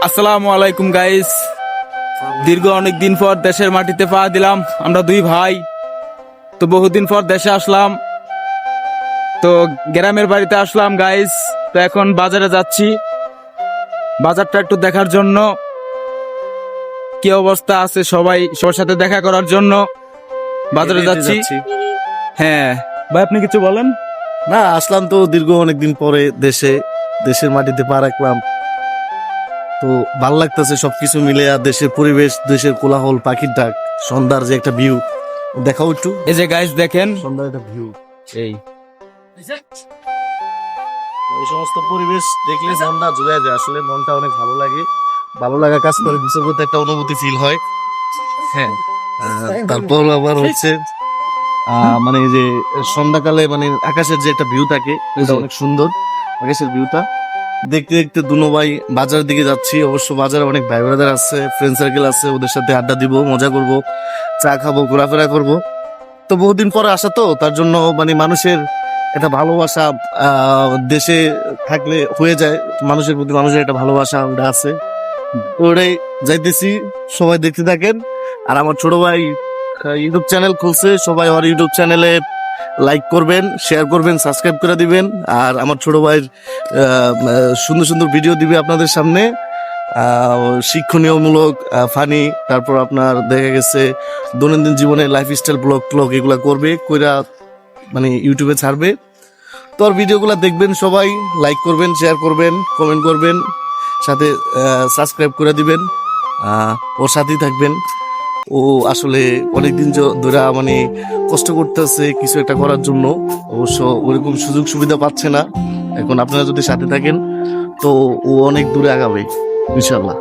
আসসালামু আলাইকুম গাইস। দীর্ঘ অনেক দিন পর দেশের মাটিতে পা দিলাম। আমরা দুই ভাই তো বহুদিন পর দেশে আসলাম, তো গ্রামের বাড়িতে আসলাম গাইস। তো এখন বাজারে যাচ্ছি, বাজারটা একটু দেখার জন্য, কি অবস্থা আছে সবাই সবার সাথে দেখা করার জন্য বাজারে যাচ্ছি। হ্যাঁ ভাই, আপনি কিছু বলেন। না, আসলাম তো দীর্ঘ অনেকদিন পরে দেশের মাটিতে পা রাখলাম। তো ভাল লাগতেছে সবকিছু মিলে, আর দেশের পরিবেশ, দেশের কোলাহল, পাখির ডাক, সন্ধ্যার যে একটা ভিউ দেখাও একটু। এই যে গাইস দেখেন, সন্ধ্যার একটা ভিউ, এই এই সমস্ত পরিবেশ দেখলে মনটা জুড়ে যায়, আসলে মনটা অনেক ভালো লাগে, ভালো লাগা কাজ করে, বিশেষ করতে একটা অনুভূতি ফিল হয়। হ্যাঁ, তারপর আবার হচ্ছে মানে এই যে সন্ধ্যাকালে মানে আকাশের যে একটা ভিউ থাকে, এটা অনেক সুন্দর। আকাশের ভিউটা দেখতে দেখতে দুনো ভাই বাজারের দিকে যাচ্ছি। অবশ্য বাজারে অনেক ভাই ব্রাদার আছে, ফ্রেন্ড সার্কেল আছে, ওদের সাথে আড্ডা দিব, মজা করব, চা খাবো, ঘোরাফেরা করব। তো বহুদিন পরে আসা, তো তার জন্য মানে মানুষের একটা ভালোবাসা দেশে থাকলে হয়ে যায়, মানুষের প্রতি মানুষের একটা ভালোবাসা ওটা আছে। তো ওটাই যাইতেছি, সবাই দেখতে থাকেন। আর আমার ছোট ভাই ইউটিউব চ্যানেল খুলছে, সবাই আমার ইউটিউব চ্যানেলে লাইক করবেন, শেয়ার করবেন, সাবস্ক্রাইব করে দিবেন। আর আমার ছোট ভাইয়ের সুন্দর সুন্দর ভিডিও দিবে আপনাদের সামনে, শিক্ষণীয়মূলক, ফানি, তারপর আপনার দেখা গেছে দৈনন্দিন জীবনে লাইফস্টাইল ব্লগ এগুলা করবে, কইরা মানে ইউটিউবে ছাড়বে। তো আর ভিডিওগুলো দেখবেন, সবাই লাইক করবেন, শেয়ার করবেন, কমেন্ট করবেন, সাথে সাবস্ক্রাইব করে দিবেন, ওর সাথেই থাকবেন। ও আসলে অনেকদিন ধরে মানে কষ্ট করতেছে কিছু একটা করার জন্য, অবশ্য ওরকম সুযোগ সুবিধা পাচ্ছে না। এখন আপনারা যদি সাথে থাকেন তো ও অনেক দূরে আগাবে ইনশাল্লাহ।